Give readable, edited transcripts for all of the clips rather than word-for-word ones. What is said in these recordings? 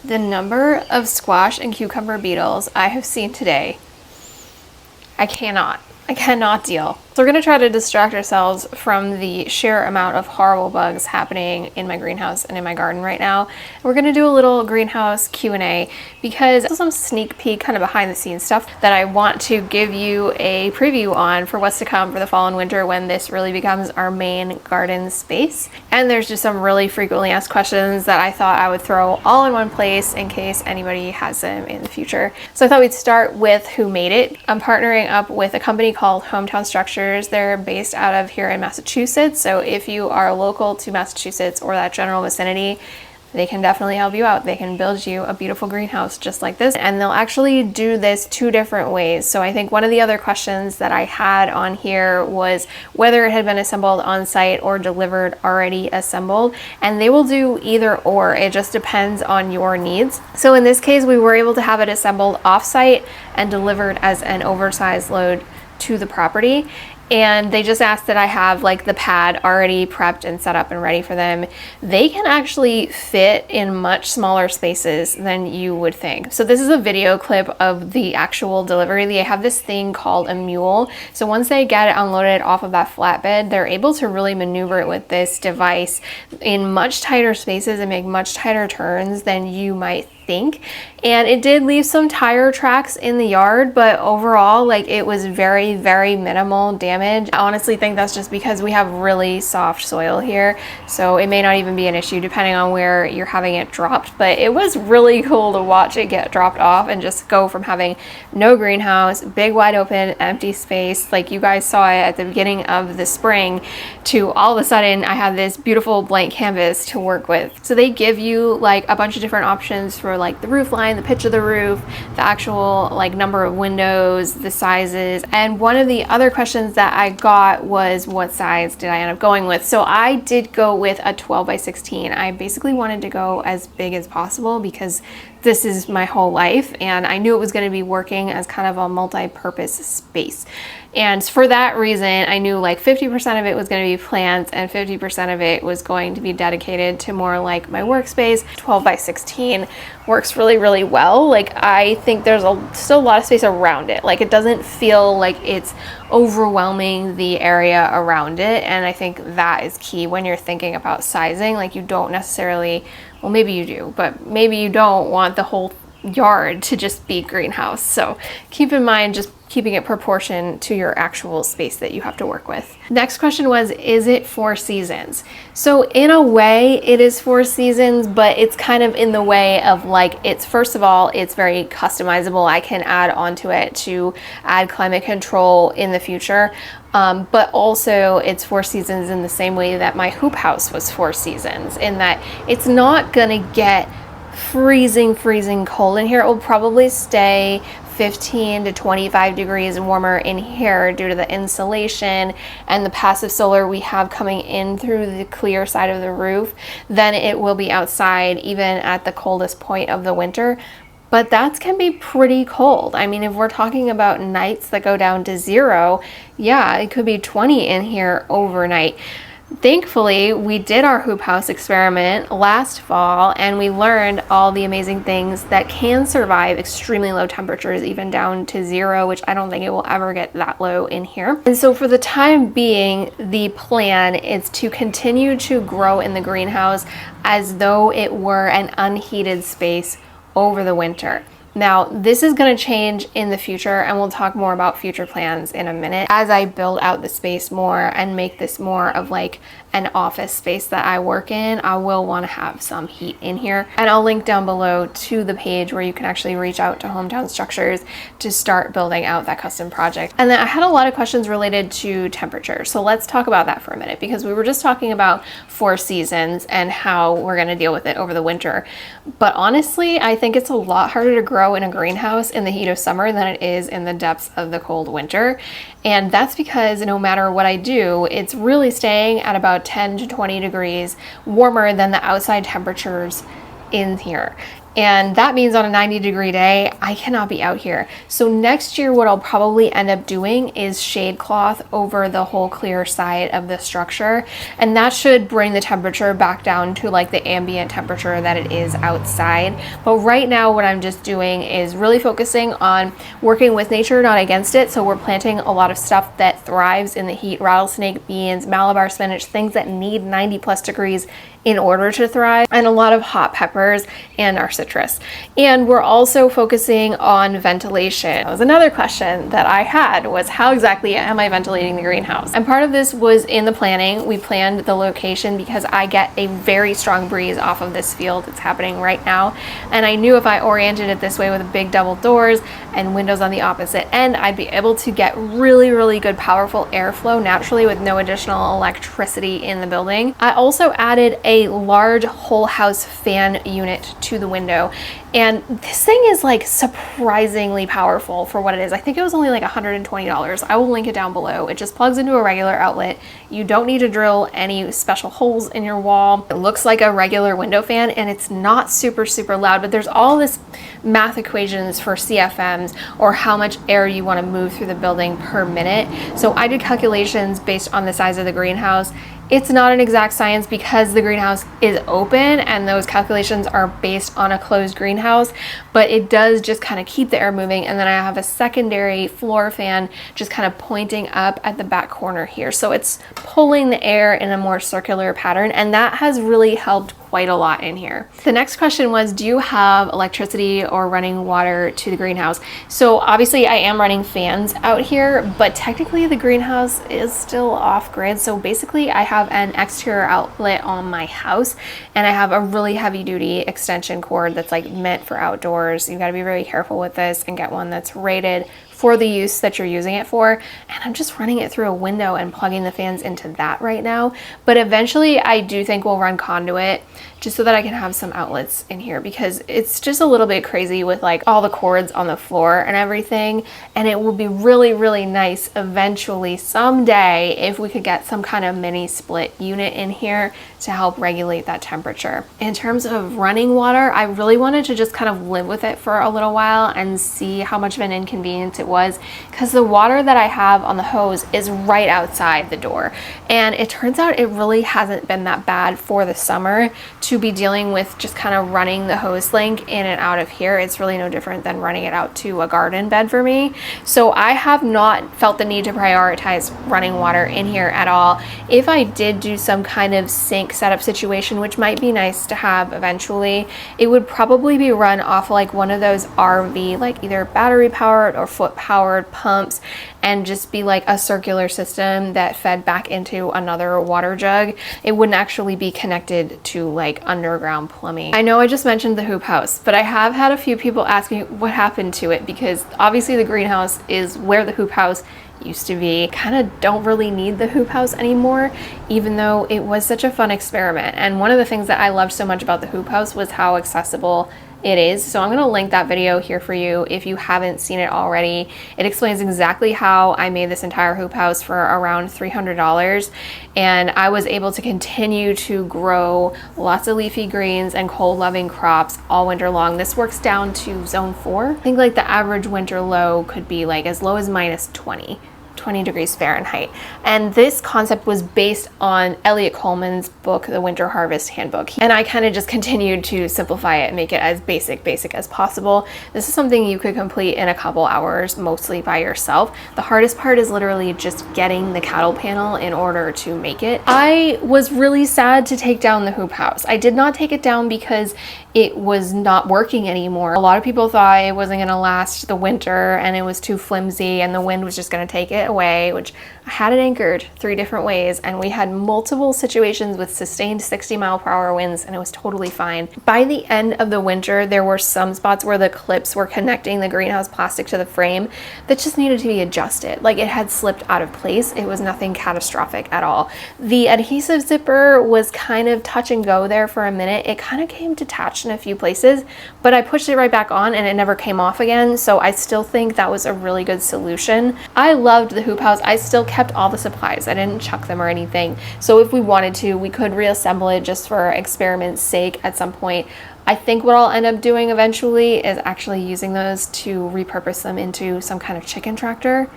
The number of squash and cucumber beetles I have seen today, I cannot deal. So we're gonna try to distract ourselves from the sheer amount of horrible bugs happening in my greenhouse and in my garden right now. We're gonna do a little greenhouse Q&A because there's some sneak peek kind of behind the scenes stuff that I want to give you a preview on for what's to come for the fall and winter when this really becomes our main garden space. And there's just some really frequently asked questions that I thought I would throw all in one place in case anybody has them in the future. So I thought we'd start with who made it. I'm partnering up with a company called Hometown Structures. They're based out of here in Massachusetts, so if you are local to Massachusetts or that general vicinity, they can definitely help you out. They can build you a beautiful greenhouse just like this, and they'll actually do this two different ways. So I think one of the other questions that I had on here was whether it had been assembled on site or delivered already assembled, and they will do either or. It just depends on your needs. So in this case, we were able to have it assembled off-site and delivered as an oversized load to the property. And they just asked that I have like the pad already prepped and set up and ready for them. They can actually fit in much smaller spaces than you would think. So this is a video clip of the actual delivery. They have this thing called a mule. So once they get it unloaded off of that flatbed, they're able to really maneuver it with this device in much tighter spaces and make much tighter turns than you might think. And it did leave some tire tracks in the yard, but overall, like, it was very, very minimal damage. I honestly think that's just because we have really soft soil here, so it may not even be an issue depending on where you're having it dropped. But it was really cool to watch it get dropped off and just go from having no greenhouse, big wide open empty space like you guys saw it at the beginning of the spring, to all of a sudden I have this beautiful blank canvas to work with. So they give you like a bunch of different options for like the roof line, the pitch of the roof, the actual like number of windows, the sizes. And one of the other questions that I got was what size did I end up going with? So I did go with a 12 by 16. I basically wanted to go as big as possible because this is my whole life, and I knew it was going to be working as kind of a multi-purpose space. And for that reason, I knew like 50% of it was going to be plants and 50% of it was going to be dedicated to more like my workspace. 12 by 16 works really, really well. Like, I think there's still a lot of space around it. Like, it doesn't feel like it's overwhelming the area around it. And I think that is key when you're thinking about sizing. Like, you don't necessarily, well, maybe you do, but maybe you don't want the whole yard to just be greenhouse. So keep in mind just keeping it proportion to your actual space that you have to work with. Next question was, is it 4 seasons? So in a way it is 4 seasons, but it's kind of in the way of like, it's, first of all, it's very customizable. I can add onto it to add climate control in the future. But also it's 4 seasons in the same way that my hoop house was 4 seasons, in that it's not gonna get freezing cold in here. It will probably stay 15 to 25 degrees warmer in here due to the insulation and the passive solar we have coming in through the clear side of the roof than it will be outside, even at the coldest point of the winter. But that can be pretty cold. I mean, if we're talking about nights that go down to 0, yeah, it could be 20 in here overnight. Thankfully, we did our hoop house experiment last fall, and we learned all the amazing things that can survive extremely low temperatures, even down to 0, which I don't think it will ever get that low in here. And so for the time being, the plan is to continue to grow in the greenhouse as though it were an unheated space over the winter. Now, this is going to change in the future, and we'll talk more about future plans in a minute as I build out the space more and make this more of like an office space that I work in. I will want to have some heat in here, and I'll link down below to the page where you can actually reach out to Hometown Structures to start building out that custom project. And then I had a lot of questions related to temperature, so let's talk about that for a minute, because we were just talking about 4 seasons and how we're going to deal with it over the winter. But honestly, I think it's a lot harder to grow in a greenhouse in the heat of summer than it is in the depths of the cold winter. And that's because no matter what I do, it's really staying at about 10 to 20 degrees warmer than the outside temperatures in here. And that means on a 90-degree day, I cannot be out here. So next year, what I'll probably end up doing is shade cloth over the whole clear side of the structure. And that should bring the temperature back down to like the ambient temperature that it is outside. But right now, what I'm just doing is really focusing on working with nature, not against it. So we're planting a lot of stuff that thrives in the heat: rattlesnake beans, Malabar spinach, things that need 90+ degrees in order to thrive, and a lot of hot peppers and our citrus. And we're also focusing on ventilation. That was another question that I had, was how exactly am I ventilating the greenhouse? And part of this was in the planning. We planned the location because I get a very strong breeze off of this field. It's happening right now. And I knew if I oriented it this way with big double doors and windows on the opposite end, I'd be able to get really, really good powerful airflow naturally with no additional electricity in the building. I also added a large whole house fan unit to the window, and this thing is like surprisingly powerful for what it is. I think it was only like $120. I will link it down below. It just plugs into a regular outlet. You don't need to drill any special holes in your wall. It looks like a regular window fan, and it's not super loud, but there's all this math equations for CFMs, or how much air you want to move through the building per minute. So I did calculations based on the size of the greenhouse. It's not an exact science because the greenhouse is open and those calculations are based on a closed greenhouse, but it does just kind of keep the air moving. And then I have a secondary floor fan just kind of pointing up at the back corner here. So it's pulling the air in a more circular pattern, and that has really helped quite a lot in here. The next question was, do you have electricity or running water to the greenhouse? So obviously I am running fans out here, but technically the greenhouse is still off grid. So basically I have an exterior outlet on my house, and I have a really heavy duty extension cord that's like meant for outdoors. You got to be very careful with this and get one that's rated for the use that you're using it for. And I'm just running it through a window and plugging the fans into that right now. But eventually I do think we'll run conduit just so that I can have some outlets in here, because it's just a little bit crazy with like all the cords on the floor and everything. And it will be really nice eventually someday if we could get some kind of mini split unit in here to help regulate that temperature. In terms of running water, I really wanted to just kind of live with it for a little while and see how much of an inconvenience it was, because the water that I have on the hose is right outside the door. And it turns out it really hasn't been that bad for the summer to be dealing with just kind of running the hose link in and out of here. It's really no different than running it out to a garden bed for me. So I have not felt the need to prioritize running water in here at all. If I did do some kind of sink setup situation, which might be nice to have eventually, it would probably be run off like one of those RV, like either battery powered or foot powered pumps, and just be like a circular system that fed back into another water jug. It wouldn't actually be connected to like underground plumbing. I know I just mentioned the hoop house, but I have had a few people ask me what happened to it, because obviously the greenhouse is where the hoop house used to be. Kind of don't really need the hoop house anymore, even though it was such a fun experiment. And one of the things that I loved so much about the hoop house was how accessible it is. So I'm going to link that video here for you if you haven't seen it already. It explains exactly how I made this entire hoop house for around $300, and I was able to continue to grow lots of leafy greens and cold loving crops all winter long. This works down to zone 4. I think like the average winter low could be like as low as minus 20 degrees Fahrenheit. And this concept was based on Elliot Coleman's book, The Winter Harvest Handbook. And I kind of just continued to simplify it and make it as basic as possible. This is something you could complete in a couple hours, mostly by yourself. The hardest part is literally just getting the cattle panel in order to make it. I was really sad to take down the hoop house. I did not take it down because it was not working anymore. A lot of people thought it wasn't going to last the winter and it was too flimsy and the wind was just going to take it away, which I had it anchored 3 different ways, and we had multiple situations with sustained 60-mile-per-hour winds, and it was totally fine. By the end of the winter, there were some spots where the clips were connecting the greenhouse plastic to the frame that just needed to be adjusted. Like it had slipped out of place. It was nothing catastrophic at all. The adhesive zipper was kind of touch and go there for a minute. It kind of came detached in a few places, but I pushed it right back on and it never came off again. So I still think that was a really good solution. I loved the hoop house. I still kept all the supplies. I didn't chuck them or anything. So if we wanted to, we could reassemble it just for experiment's sake at some point. I think what I'll end up doing eventually is actually using those to repurpose them into some kind of chicken tractor,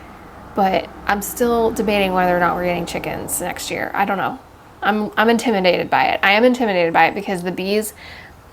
but I'm still debating whether or not we're getting chickens next year. I don't know. I'm intimidated by it. I am intimidated by it because the bees,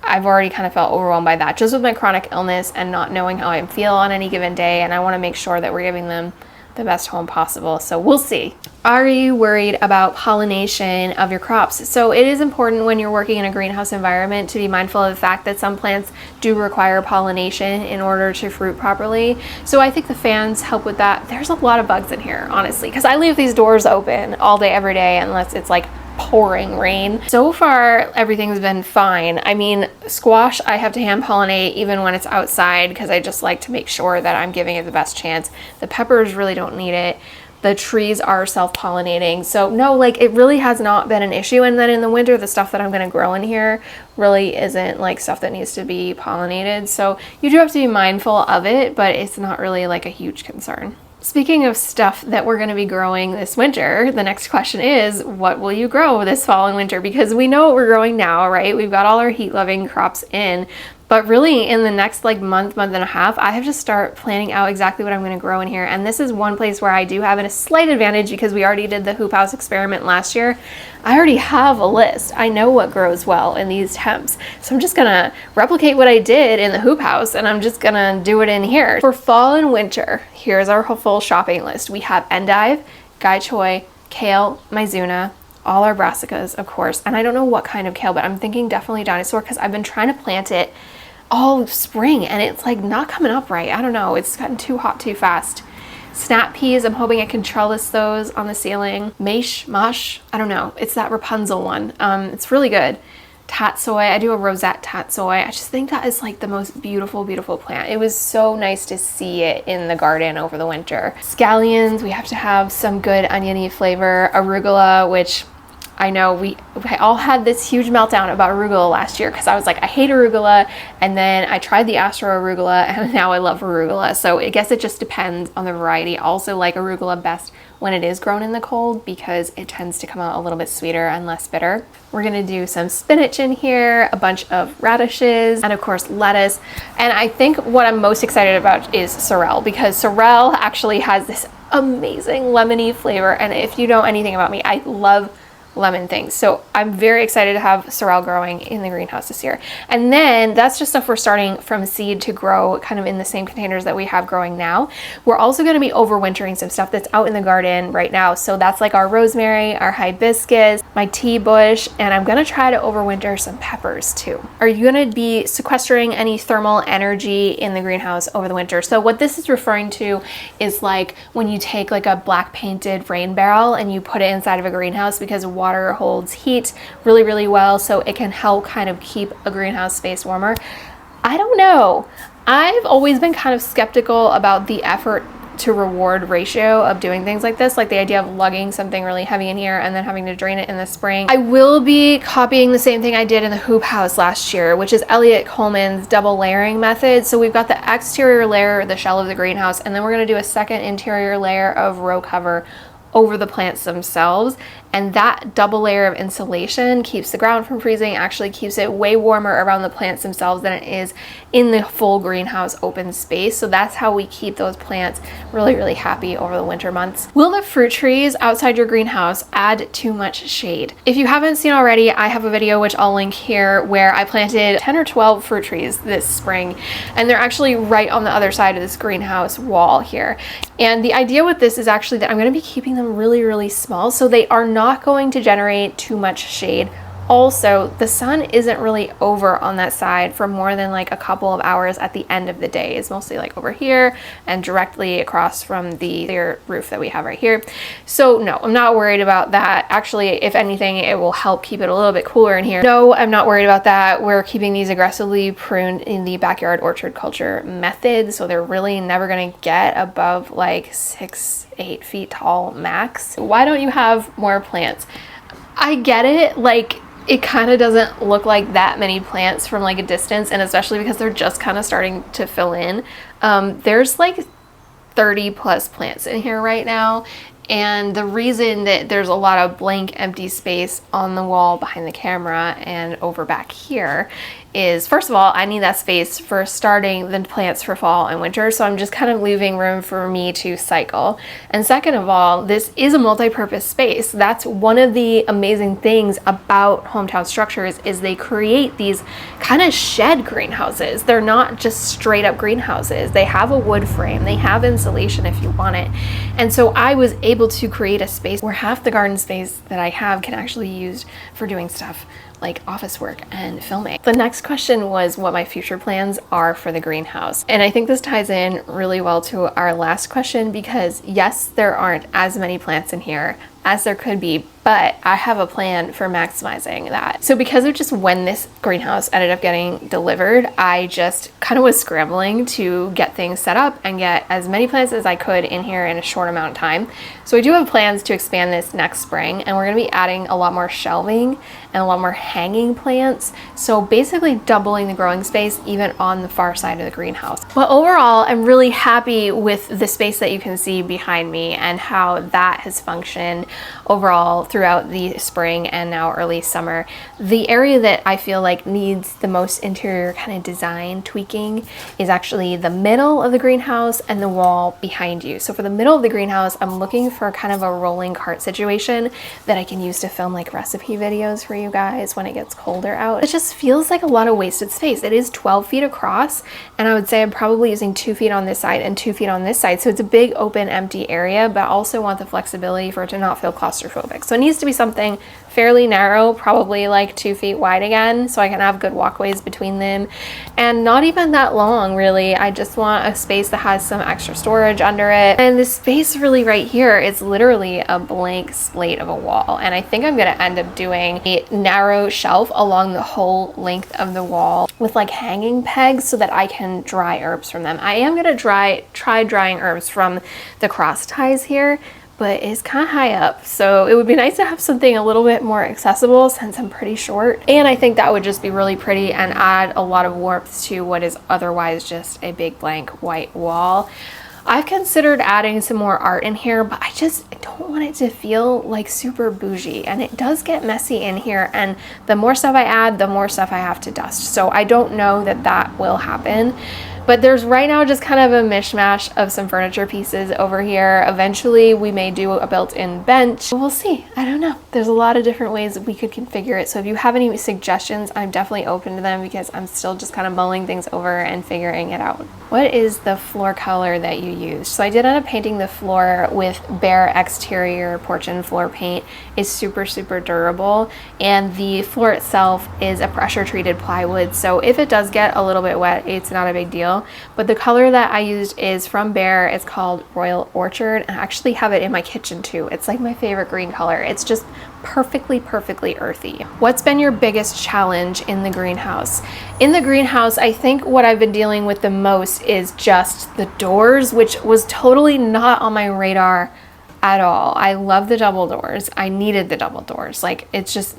I've already kind of felt overwhelmed by that, just with my chronic illness and not knowing how I feel on any given day, and I want to make sure that we're giving them the best home possible. So we'll see. Are you worried about pollination of your crops? So it is important when you're working in a greenhouse environment to be mindful of the fact that some plants do require pollination in order to fruit properly. So I think the fans help with that. There's a lot of bugs in here, honestly, because I leave these doors open all day, every day, unless it's like pouring rain. So far, everything's been fine. I mean, squash, I have to hand pollinate even when it's outside because I just like to make sure that I'm giving it the best chance. The peppers really don't need it. The trees are self-pollinating. So no, like it really has not been an issue. And then in the winter, the stuff that I'm gonna grow in here really isn't like stuff that needs to be pollinated. So you do have to be mindful of it, but it's not really like a huge concern. Speaking of stuff that we're going to be growing this winter, the next question is, what will you grow this fall and winter? Because we know what we're growing now, right? We've got all our heat-loving crops in, but really in the next like month and a half, I have to start planning out exactly what I'm going to grow in here. And this is one place where I do have a slight advantage because we already did the hoop house experiment last year. I already have a list. I know what grows well in these temps. So I'm just going to replicate what I did in the hoop house and I'm just going to do it in here. For fall and winter, here's our full shopping list. We have endive, gai choy, kale, mizuna, all our brassicas, of course. And I don't know what kind of kale, but I'm thinking definitely dinosaur because I've been trying to plant it all spring and it's like not coming up right. I don't know. It's gotten too hot too fast. Snap peas, I'm hoping I can trellis those on the ceiling. Mash, I don't know. It's that Rapunzel one. It's really good. Tatsoi, I do a rosette tatsoi. I just think that is like the most beautiful, beautiful plant. It was so nice to see it in the garden over the winter. Scallions, we have to have some good oniony flavor. Arugula, which I know we all had this huge meltdown about arugula last year because I was like, I hate arugula. And then I tried the Astro arugula and now I love arugula. So I guess it just depends on the variety. I also like arugula best when it is grown in the cold because it tends to come out a little bit sweeter and less bitter. We're gonna do some spinach in here, a bunch of radishes, and of course lettuce. And I think what I'm most excited about is sorrel because sorrel actually has this amazing lemony flavor. And if you know anything about me, I love lemon things. So I'm very excited to have sorrel growing in the greenhouse this year. And then that's just stuff we're starting from seed to grow kind of in the same containers that we have growing now. We're also going to be overwintering some stuff that's out in the garden right now. So that's like our rosemary, our hibiscus, my tea bush, and I'm going to try to overwinter some peppers too. Are you going to be sequestering any thermal energy in the greenhouse over the winter? So what this is referring to is like when you take like a black painted rain barrel and you put it inside of a greenhouse because water holds heat really, really well, so it can help kind of keep a greenhouse space warmer. I don't know. I've always been kind of skeptical about the effort to reward ratio of doing things like this, like the idea of lugging something really heavy in here and then having to drain it in the spring. I will be copying the same thing I did in the hoop house last year, which is Elliot Coleman's double layering method. So we've got the exterior layer, the shell of the greenhouse, and then we're going to do a second interior layer of row cover over the plants themselves, and that double layer of insulation keeps the ground from freezing, actually keeps it way warmer around the plants themselves than it is in the full greenhouse open space. So that's how we keep those plants really, really happy over the winter months. Will the fruit trees outside your greenhouse add too much shade? If you haven't seen already, I have a video which I'll link here where I planted 10 or 12 fruit trees this spring, and they're actually right on the other side of this greenhouse wall here. And the idea with this is actually that I'm going to be keeping them really, really small so they are not going to generate too much shade. Also, the sun isn't really over on that side for more than like a couple of hours at the end of the day. It's mostly like over here and directly across from the clear roof that we have right here. So no, I'm not worried about that. Actually, if anything, it will help keep it a little bit cooler in here. No, I'm not worried about that. We're keeping these aggressively pruned in the backyard orchard culture method. So they're really never gonna get above like 6-8 feet tall max. Why don't you have more plants? I get it, like it kind of doesn't look like that many plants from like a distance, and especially because they're just kind of starting to fill in. There's like 30 plus plants in here right now, and the reason that there's a lot of blank empty space on the wall behind the camera and over back here is, first of all, I need that space for starting the plants for fall and winter, so I'm just kind of leaving room for me to cycle. And second of all, this is a multi-purpose space. That's one of the amazing things about Hometown Structures is they create these kind of shed greenhouses. They're not just straight up greenhouses. They have a wood frame, they have insulation if you want it. And so I was able to create a space where half the garden space that I have can actually be used for doing stuff like office work and filming. The next question was what my future plans are for the greenhouse. And I think this ties in really well to our last question because yes, there aren't as many plants in here as there could be, but I have a plan for maximizing that. So because of just when this greenhouse ended up getting delivered, I just kind of was scrambling to get things set up and get as many plants as I could in here in a short amount of time. So I do have plans to expand this next spring, and we're gonna be adding a lot more shelving and a lot more hanging plants. So basically doubling the growing space even on the far side of the greenhouse. But overall, I'm really happy with the space that you can see behind me and how that has functioned overall throughout the spring and now early summer. The area that I feel like needs the most interior kind of design tweaking is actually the middle of the greenhouse and the wall behind you. So for the middle of the greenhouse, I'm looking for kind of a rolling cart situation that I can use to film like recipe videos for you guys when it gets colder out. It just feels like a lot of wasted space. It is 12 feet across, and I would say I'm probably using 2 feet on this side and 2 feet on this side. So it's a big open empty area, but I also want the flexibility for it to not feel claustrophobic. So it needs to be something fairly narrow, probably like 2 feet wide again, so I can have good walkways between them, and not even that long really. I just want a space that has some extra storage under it. And this space really right here is literally a blank slate of a wall, and I think I'm gonna end up doing a narrow shelf along the whole length of the wall with like hanging pegs so that I can dry herbs from them. I am gonna try drying herbs from the cross ties here, but it's kind of high up, so it would be nice to have something a little bit more accessible since I'm pretty short. And I think that would just be really pretty and add a lot of warmth to what is otherwise just a big blank white wall. I've considered adding some more art in here, but I don't want it to feel like super bougie, and it does get messy in here, and the more stuff I add, the more stuff I have to dust. So I don't know that that will happen. But there's right now just kind of a mishmash of some furniture pieces over here. Eventually we may do a built-in bench. We'll see. I don't know. There's a lot of different ways that we could configure it. So if you have any suggestions, I'm definitely open to them because I'm still just kind of mulling things over and figuring it out. What is the floor color that you used? So I did end up painting the floor with Bare Exterior Porch and Floor paint. It's super, super durable. And the floor itself is a pressure treated plywood. So if it does get a little bit wet, it's not a big deal. But the color that I used is from Bare. It's called Royal Orchard, and I actually have it in my kitchen too. It's like my favorite green color. It's just perfectly earthy. What's been your biggest challenge in the greenhouse? In the greenhouse, I think what I've been dealing with the most is just the doors, which was totally not on my radar at all. I love the double doors. I needed the double doors. Like it's just,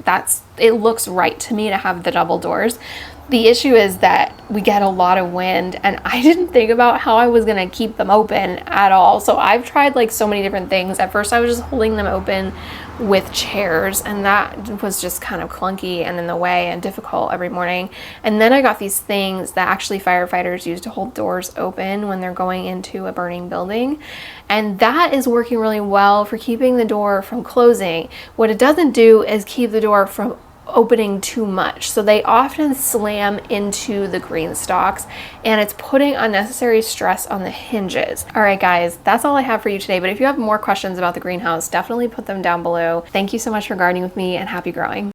it looks right to me to have the double doors. The issue is that we get a lot of wind, and I didn't think about how I was gonna keep them open at all. So I've tried like so many different things. At first I was just holding them open with chairs, and that was just kind of clunky and in the way and difficult every morning. And then I got these things that actually firefighters use to hold doors open when they're going into a burning building. And that is working really well for keeping the door from closing. What it doesn't do is keep the door from opening too much. So they often slam into the green stalks, and it's putting unnecessary stress on the hinges. All right, guys, that's all I have for you today. But if you have more questions about the greenhouse, definitely put them down below. Thank you so much for gardening with me, and happy growing.